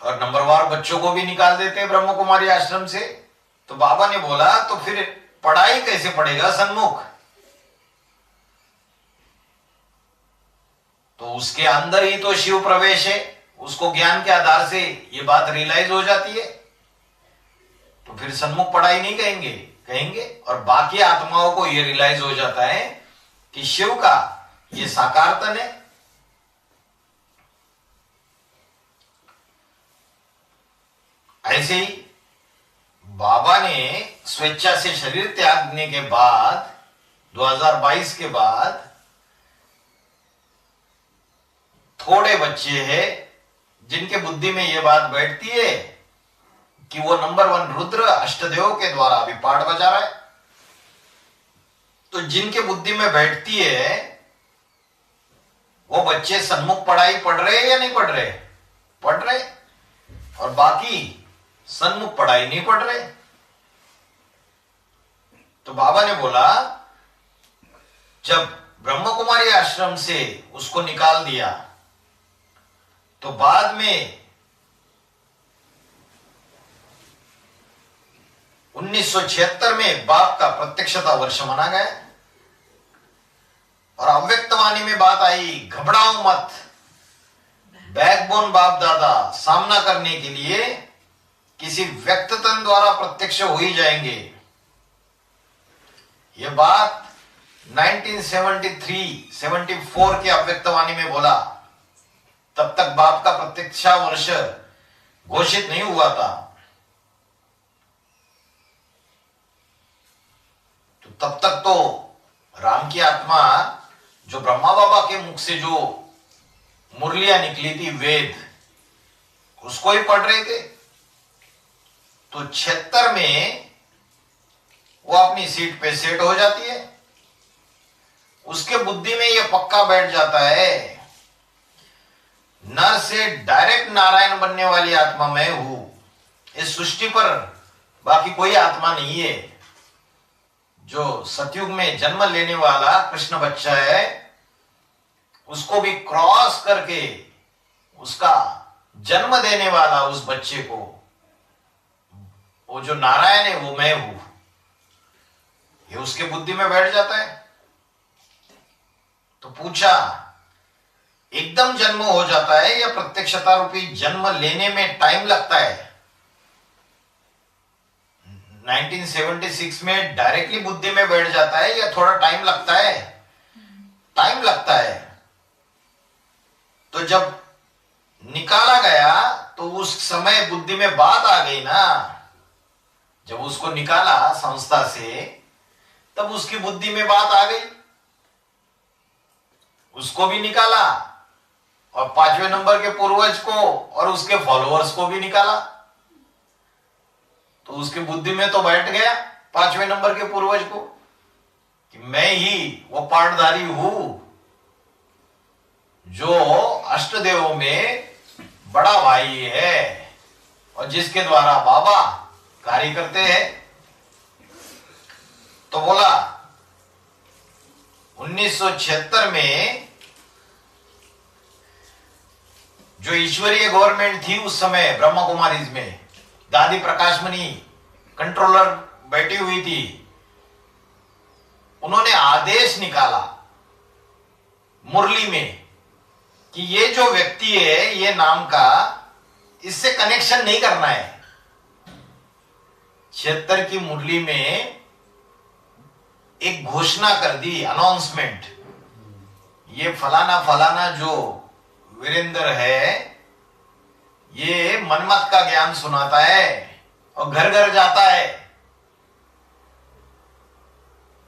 और नंबरवार बच्चों को भी निकाल देते ब्रह्म कुमारी आश्रम से, तो बाबा ने बोला तो फिर पढ़ाई कैसे पढ़ेगा सन्मुख? तो उसके अंदर ही तो शिव प्रवेश है। उसको ज्ञान के आधार से ये बात रियलाइज हो जाती है तो फिर सन्मुख पढ़ाई नहीं कहेंगे, कहेंगे। और बाकी आत्माओं को यह रियलाइज हो जाता है कि शिव का ये साकार तन है। ऐसे ही बाबा ने स्वेच्छा से शरीर त्यागने के बाद 2022 के बाद थोड़े बच्चे हैं जिनके बुद्धि में यह बात बैठती है कि वो नंबर 1 रुद्र अष्टदेव के द्वारा अभी पाठ बजा रहा है। तो जिनके बुद्धि में बैठती है वो बच्चे सन्मुख पढ़ाई पढ़ रहे हैं या नहीं पढ़ रहे? पढ़ रहे। और बाकी सन्मुख पढ़ाई नहीं पढ़ रहे। तो बाबा ने बोला जब ब्रह्म कुमारी आश्रम से उसको निकाल दिया तो बाद में 1976 में बाप का प्रत्यक्षता वर्ष माना गया और अव्यक्तवाणी में बात आई, घबराओ मत, बैकबोन बाप दादा सामना करने के लिए किसी व्यक्ततन द्वारा प्रत्यक्ष हो ही जाएंगे। यह बात 1973-74 की अव्यक्तवाणी में बोला। तब तक बाप का प्रत्यक्षा वर्ष घोषित नहीं हुआ था। तो तब तक तो राम की आत्मा जो ब्रह्मा बाबा के मुख से जो मुरलियां निकली थी वेद, उसको ही पढ़ रहे थे। तो 76 में वो अपनी सीट पे सेट हो जाती है। उसके बुद्धि में यह पक्का बैठ जाता है, नर से डायरेक्ट नारायण बनने वाली आत्मा मैं हूं। इस सृष्टि पर बाकी कोई आत्मा नहीं है। जो सतयुग में जन्म लेने वाला कृष्ण बच्चा है उसको भी क्रॉस करके उसका जन्म देने वाला उस बच्चे को वो जो नारायण है वो मैं हूं, ये उसके बुद्धि में बैठ जाता है। तो पूछा एकदम जन्म हो जाता है या प्रत्यक्षता रूपी जन्म लेने में टाइम लगता है? 1976 में डायरेक्टली बुद्धि में बैठ जाता है या थोड़ा टाइम लगता है? टाइम लगता है। तो जब निकाला गया तो उस समय बुद्धि में बात आ गई ना। जब उसको निकाला संस्था से तब उसकी बुद्धि में बात आ गई। उसको भी निकाला और 5वें नंबर के पूर्वज को और उसके फॉलोअर्स को भी निकाला। तो उसकी बुद्धि में तो बैठ गया 5वें नंबर के पूर्वज को कि मैं ही वो पाठधारी हूं जो अष्टदेवों में बड़ा भाई है और जिसके द्वारा बाबा कार्य करते हैं। तो बोला 1976 में जो ईश्वरीय गवर्नमेंट थी उस समय ब्रह्मा कुमारीज में दादी प्रकाशमणि कंट्रोलर बैठी हुई थी। उन्होंने आदेश निकाला मुरली में कि ये जो व्यक्ति है ये नाम का, इससे कनेक्शन नहीं करना है। 76 की मुरली में एक घोषणा कर दी, अनाउंसमेंट, ये फलाना फलाना जो वीरेंद्र है ये मनमत का ज्ञान सुनाता है और घर घर जाता है,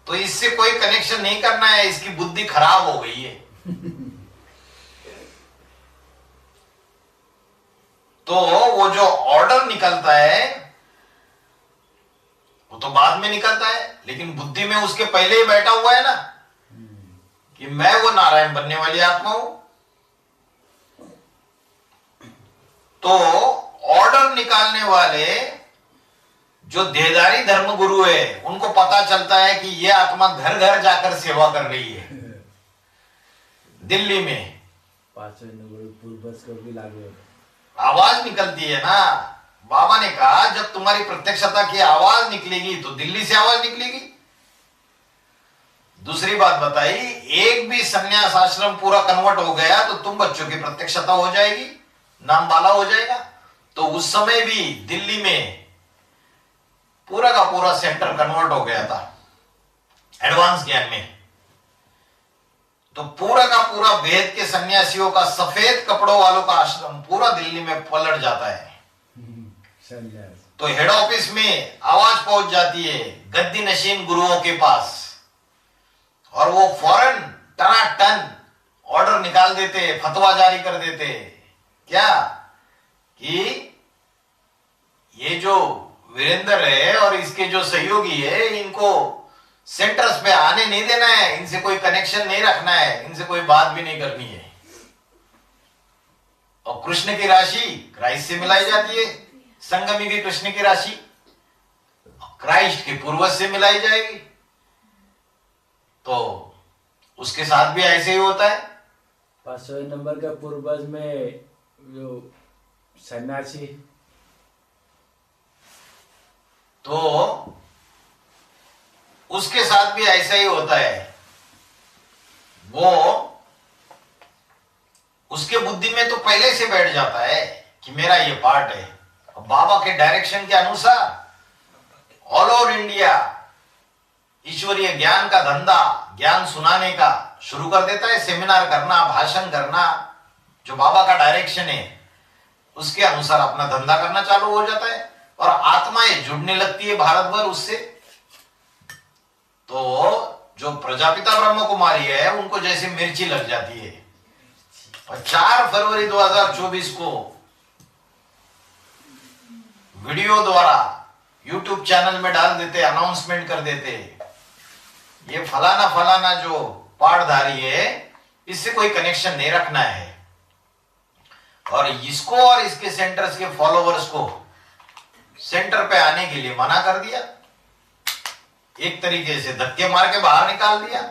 तो इससे कोई कनेक्शन नहीं करना है, इसकी बुद्धि खराब हो गई है। तो वो जो ऑर्डर निकलता है वो तो बाद में निकलता है, लेकिन बुद्धि में उसके पहले ही बैठा हुआ है ना कि मैं वो नारायण बनने वाली आत्मा हूं। तो ऑर्डर निकालने वाले जो देहधारी धर्म गुरु है उनको पता चलता है कि ये आत्मा घर घर जाकर सेवा कर रही है। दिल्ली में 5वें नंबर पूर्वज को भी लागू आवाज निकलती है ना। बाबा ने कहा जब तुम्हारी प्रत्यक्षता की आवाज निकलेगी तो दिल्ली से आवाज निकलेगी। दूसरी बात बताई, एक भी संन्यास आश्रम पूरा कन्वर्ट हो गया तो तुम बच्चों की प्रत्यक्षता हो जाएगी, नाम बाला हो जाएगा। तो उस समय भी दिल्ली में पूरा का पूरा सेंटर कन्वर्ट हो गया था एडवांस ज्ञान में। तो पूरा का पूरा वेद के सन्यासियों का, सफेद कपड़ों वालों का आश्रम पूरा दिल्ली में पलट जाता है। संन्यास। तो हेड ऑफिस में आवाज पहुंच जाती है गद्दी नशीन गुरुओं के पास, और वो फौरन टनाटन ऑर्डर निकाल देते, फतवा जारी कर देते। क्या कि ये जो वीरेंद्र है और इसके जो सहयोगी है, इनको सेंटर्स पे आने नहीं देना है, इनसे कोई कनेक्शन नहीं रखना है, इनसे कोई बात भी नहीं करनी है। और कृष्ण की राशि क्राइस्ट से मिलाई जाती है, संगमी की कृष्ण की राशि क्राइस्ट के पूर्वज से मिलाई जाएगी। तो उसके साथ भी ऐसे ही होता है। 500 नंबर के पूर्वज में जो सन्यासी, तो उसके साथ भी ऐसा ही होता है। वो उसके बुद्धि में तो पहले से बैठ जाता है कि मेरा ये पार्ट है। अब बाबा के डायरेक्शन के अनुसार ऑल ओवर इंडिया ईश्वरीय ज्ञान का धंधा, ज्ञान सुनाने का शुरू कर देता है। सेमिनार करना, भाषण करना, जो बाबा का डायरेक्शन है उसके अनुसार अपना धंधा करना चालू हो जाता है, और आत्माएं जुड़ने लगती है भारत भर उससे। तो जो प्रजापिता ब्रह्म कुमारी है उनको जैसे मिर्ची लग जाती है। और 4 फरवरी 2024 को वीडियो द्वारा यूट्यूब चैनल में डाल देते, अनाउंसमेंट कर देते, ये फलाना फलाना जो पाठधारी है इससे कोई कनेक्शन नहीं रखना है। और इसको और इसके सेंटर्स के फॉलोवर्स को सेंटर पे आने के लिए मना कर दिया, एक तरीके से धक्के मार के बाहर निकाल दिया।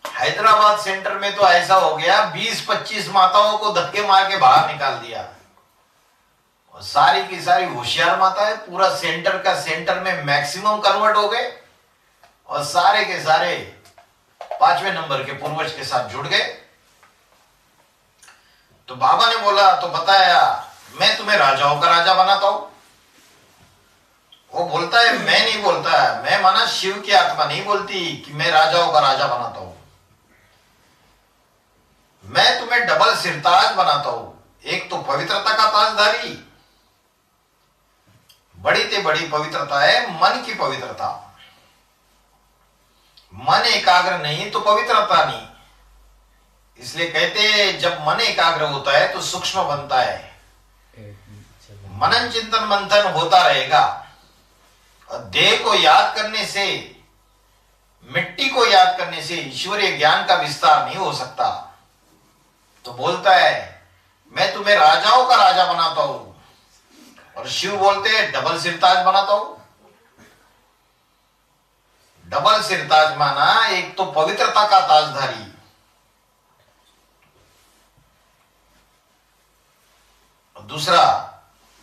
हैदराबाद सेंटर में तो ऐसा हो गया, 20-25 माताओं को धक्के मार के बाहर निकाल दिया। और सारी की सारी होशियार माता है, पूरा सेंटर का सेंटर में मैक्सिमम कन्वर्ट हो गए, और सारे के सारे 5वें नंबर के पूर्वज के साथ जुड़ गए। तो बाबा ने बोला, तो बताया मैं तुम्हें राजाओं का राजा बनाता हूं। वो बोलता है मैं नहीं बोलता है, मैं माना शिव की आत्मा नहीं बोलती कि मैं राजाओं का राजा बनाता हूं। मैं तुम्हें डबल सिरताज बनाता हूं, एक तो पवित्रता का ताजधारी, बड़ी से बड़ी पवित्रता है मन की पवित्रता। मन एकाग्र नहीं तो पवित्रता नहीं। इसलिए कहते हैं जब मन एकाग्र होता है तो सूक्ष्म बनता है। मनन चिंतन मंथन होता रहेगा, और देह को याद करने से, मिट्टी को याद करने से ईश्वरीय ज्ञान का विस्तार नहीं हो सकता। तो बोलता है मैं तुम्हें राजाओं का राजा बनाता हूं, और शिव बोलते हैं डबल सिरताज बनाता हूं। डबल सिरताज माना एक तो पवित्रता का ताजधारी, और दूसरा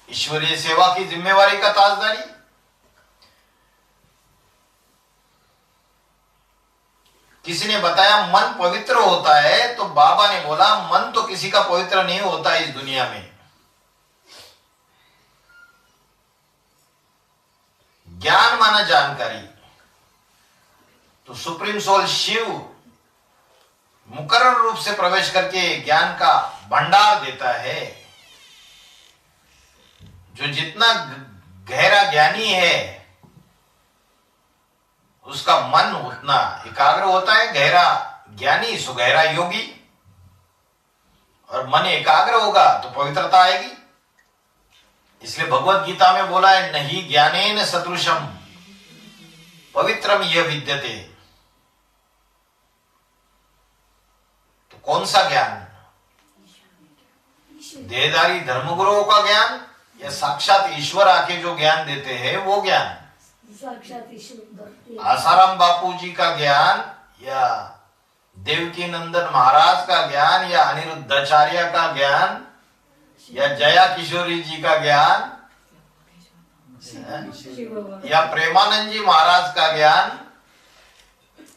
ईश्वरीय सेवा की जिम्मेवारी का ताजधारी। किसी ने बताया मन पवित्र होता है, तो बाबा ने बोला मन तो किसी का पवित्र नहीं होता इस दुनिया में। ज्ञान माना जानकारी। तो सुप्रीम सोल शिव मुकर्रर रूप से प्रवेश करके ज्ञान का भंडार देता है। जो जितना गहरा ज्ञानी है उसका मन उतना एकाग्र होता है। गहरा ज्ञानी सुगहरा योगी, और मन एकाग्र होगा तो पवित्रता आएगी। इसलिए भगवत गीता में बोला है नहीं ज्ञानेन सदृशम पवित्रम यह विद्यते। तो कौन सा ज्ञान? देहधारी धर्मगुरुओं का ज्ञान, या साक्षात ईश्वर आके जो ज्ञान देते हैं वो ज्ञान? साक्षात ईश्वर। आसाराम बापू जी का ज्ञान, या देवकी नंदन महाराज का ज्ञान, या अनिरुद्धाचार्य का ज्ञान, या जया किशोरी जी का ज्ञान, या प्रेमानंद जी महाराज का ज्ञान?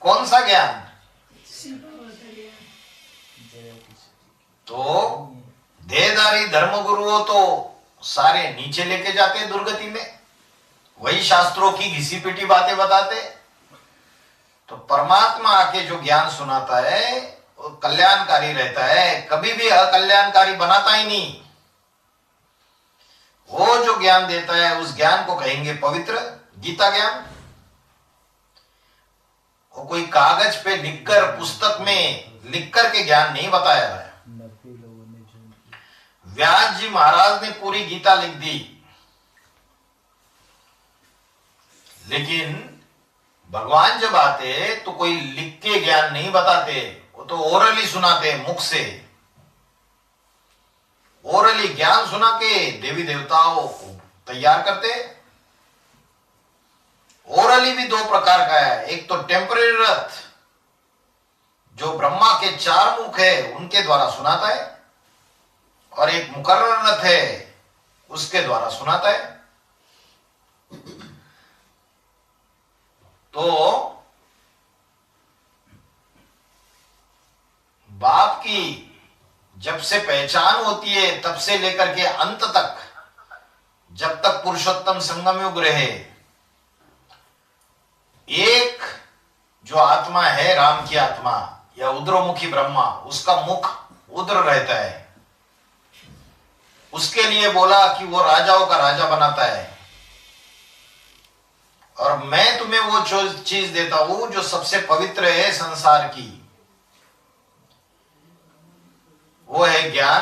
कौन सा ज्ञान? तो देहधारी धर्मगुरुओं तो सारे नीचे लेके जाते हैं दुर्गति में, वही शास्त्रों की घिसी पिटी बातें बताते। तो परमात्मा आके जो ज्ञान सुनाता है वो कल्याणकारी रहता है, कभी भी अकल्याणकारी बनाता ही नहीं। वो जो ज्ञान देता है उस ज्ञान को कहेंगे पवित्र गीता ज्ञान। वो कोई कागज पे लिखकर, पुस्तक में लिख करके ज्ञान नहीं बताया है। व्यास जी महाराज ने पूरी गीता लिख दी, लेकिन भगवान जब आते तो कोई लिख के ज्ञान नहीं बताते, वो तो ओरली सुनाते, मुख से ओरली ज्ञान सुना के देवी देवताओं को तैयार करते। ओरली भी दो प्रकार का है, एक तो टेम्परेरी रथ जो ब्रह्मा के 4 मुख है उनके द्वारा सुनाता है, और एक मुकर्रर रथ है उसके द्वारा सुनाता है। तो बाप की जब से पहचान होती है तब से लेकर के अंत तक, जब तक पुरुषोत्तम संगम युग रहे, एक जो आत्मा है राम की आत्मा या उद्रमुखी ब्रह्मा, उसका मुख उद्र रहता है। उसके लिए बोला कि वो राजाओं का राजा बनाता है, और मैं तुम्हें वो चीज देता हूं जो सबसे पवित्र है संसार की, वो है ज्ञान।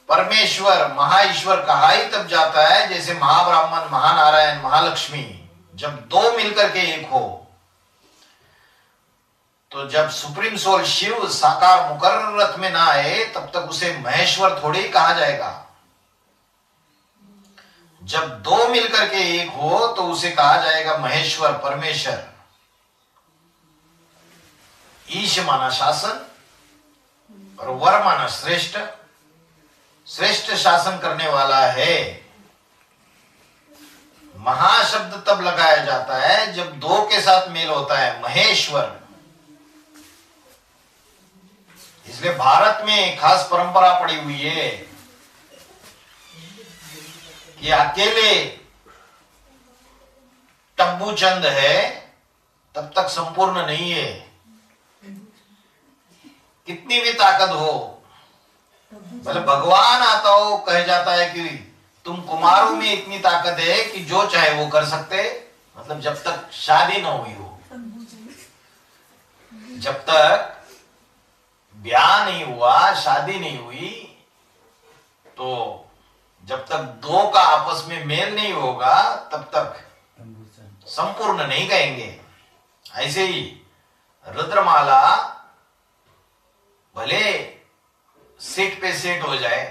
परमेश्वर महाईश्वर कहा ही तब जाता है जैसे महाब्राह्मण, महानारायण, महालक्ष्मी जब दो मिलकर के एक हो। तो जब सुप्रीम सोल शिव साकार मुकर्रर रथ में ना आए तब तक उसे महेश्वर थोड़ी ही कहा जाएगा। जब दो मिलकर के एक हो तो उसे कहा जाएगा महेश्वर, परमेश्वर। ईश माना शासन और वर माना श्रेष्ठ। श्रेष्ठ शासन करने वाला है। महाशब्द तब लगाया जाता है जब दो के साथ मेल होता है, महेश्वर। इसलिए भारत में खास परंपरा पड़ी हुई है कि अकेले टब्बू चंद है तब तक संपूर्ण नहीं है। कितनी भी ताकत हो, मतलब भगवान आता हो, कह जाता है कि तुम कुमारों में इतनी ताकत है कि जो चाहे वो कर सकते, मतलब जब तक शादी ना हुई हो, जब तक ब्याह नहीं हुआ, शादी नहीं हुई, तो जब तक दो का आपस में मेल नहीं होगा तब तक संपूर्ण नहीं कहेंगे। ऐसे ही रुद्रमाला भले सेट पे सेट हो जाए,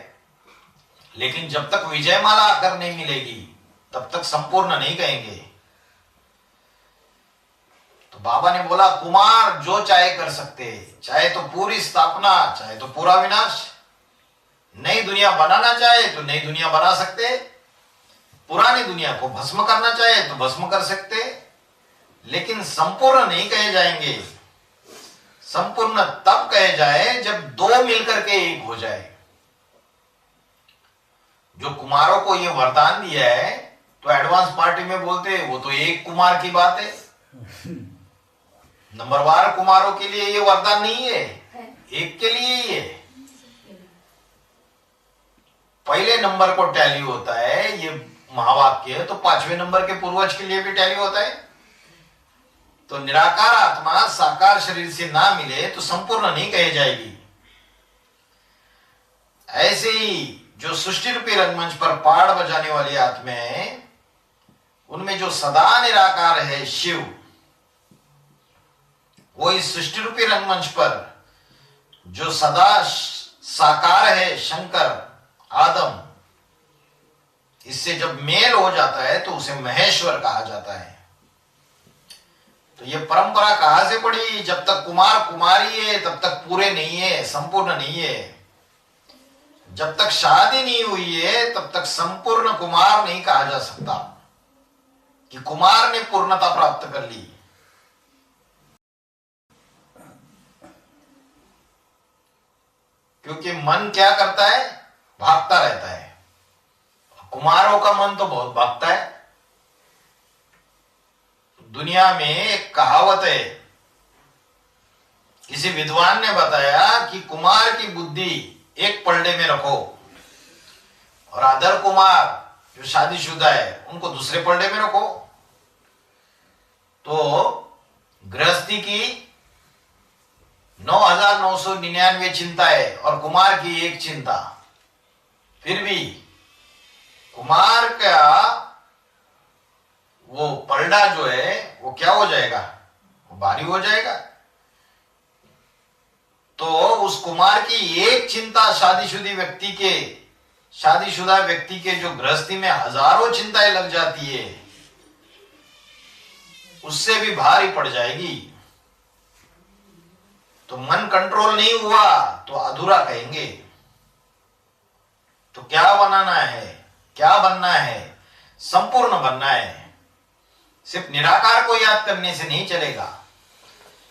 लेकिन जब तक विजयमाला आकर नहीं मिलेगी तब तक संपूर्ण नहीं कहेंगे। तो बाबा ने बोला कुमार जो चाहे कर सकते, चाहे तो पूरी स्थापना, चाहे तो पूरा विनाश। नई दुनिया बनाना चाहे तो नई दुनिया बना सकते, पुरानी दुनिया को भस्म करना चाहे तो भस्म कर सकते, लेकिन संपूर्ण नहीं कहे जाएंगे। संपूर्ण तब कहे जाए जब दो मिलकर के एक हो जाए। जो कुमारों को ये वरदान दिया है तो एडवांस पार्टी में बोलते हैं वो तो एक कुमार की बात है। नंबरवार कुमारों के लिए ये वरदान नहीं है, एक के लिए ही है। पहले नंबर को टैली होता है ये महावाक्य, तो 5वें नंबर के पूर्वज के लिए भी टैली होता है। तो निराकार आत्मा साकार शरीर से ना मिले तो संपूर्ण नहीं कही जाएगी। ऐसे ही जो सृष्टि रूपी रंगमंच पर पहाड़ बजाने वाली आत्मा है, उनमें जो सदा निराकार है शिव, वो इस सृष्टि रूपी रंगमंच पर जो सदा साकार है शंकर आदम, इससे जब मेल हो जाता है तो उसे महेश्वर कहा जाता है। तो ये परंपरा कहां से पड़ी? जब तक कुमार कुमारी है तब तक पूरे नहीं है, संपूर्ण नहीं है। जब तक शादी नहीं हुई है तब तक संपूर्ण कुमार नहीं कहा जा सकता कि कुमार ने पूर्णता प्राप्त कर ली। क्योंकि मन क्या करता है? भागता रहता है। कुमारों का मन तो बहुत भागता है। दुनिया में एक कहावत है, किसी विद्वान ने बताया कि कुमार की बुद्धि एक पलड़े में रखो और अदर कुमार जो शादीशुदा है उनको दूसरे पलड़े में रखो। तो गृहस्थी की 9,999 चिंता है और कुमार की एक चिंता। फिर भी कुमार का वो पलड़ा जो है वो क्या हो जाएगा, वो भारी हो जाएगा। तो उस कुमार की एक चिंता शादीशुदा व्यक्ति के जो गृहस्थी में हजारों चिंताएं लग जाती है, उससे भी भारी पड़ जाएगी। तो मन कंट्रोल नहीं हुआ तो अधूरा कहेंगे। तो क्या बनाना है, क्या बनना है, संपूर्ण बनना है। सिर्फ निराकार को याद करने से नहीं चलेगा,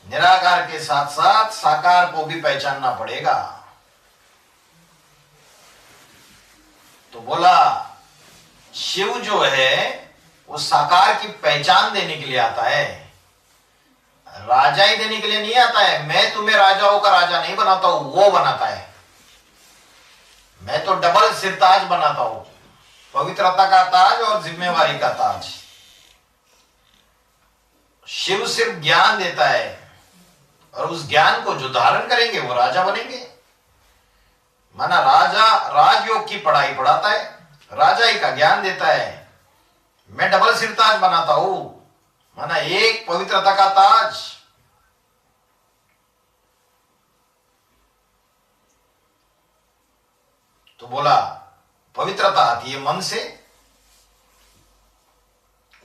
निराकार के साथ साथ साकार को भी पहचानना पड़ेगा। तो बोला शिव जो है वो साकार की पहचान देने के लिए आता है, राजा ही देने के लिए नहीं आता है। मैं तुम्हें राजाओं का राजा नहीं बनाता हूं, वो बनाता है। मैं तो डबल सिरताज बनाता हूं, पवित्रता का ताज और जिम्मेवारी का ताज। शिव सिर्फ ज्ञान देता है और उस ज्ञान को जो धारण करेंगे वो राजा बनेंगे। माना राजा राजयोग की पढ़ाई पढ़ाता है, राजा ही का ज्ञान देता है। मैं डबल सिरताज बनाता हूं, माना एक पवित्रता का ताज। तो बोला पवित्रता आती है मन से।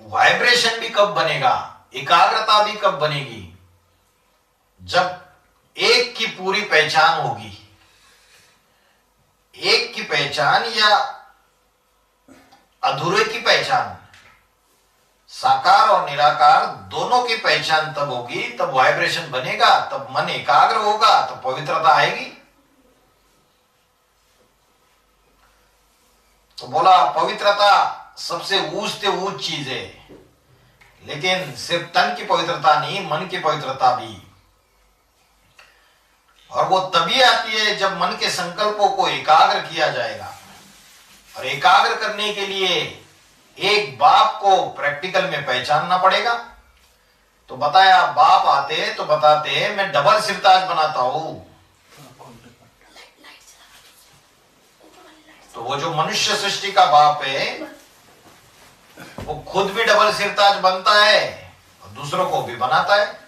वाइब्रेशन भी कब बनेगा, एकाग्रता भी कब बनेगी, जब एक की पूरी पहचान होगी। एक की पहचान या अधूरे की पहचान, साकार और निराकार दोनों की पहचान तब होगी, तब वाइब्रेशन बनेगा, तब मन एकाग्र होगा, तो पवित्रता आएगी। तो बोला पवित्रता सबसे ऊंच से ऊंच चीज है, लेकिन सिर्फ तन की पवित्रता नहीं, मन की पवित्रता भी। और वो तभी आती है जब मन के संकल्पों को एकाग्र किया जाएगा। और एकाग्र करने के लिए एक बाप को प्रैक्टिकल में पहचानना पड़ेगा। तो बताया बाप आते तो बताते मैं डबल सिरताज बनाता हूं। तो वो जो मनुष्य सृष्टि का बाप है वो खुद भी डबल सिरताज बनता है और दूसरों को भी बनाता है।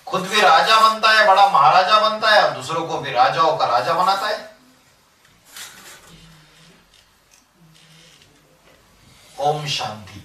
खुद भी राजा बनता है, बड़ा महाराजा बनता है और दूसरों को भी राजाओं का राजा बनाता है। ओम शांति।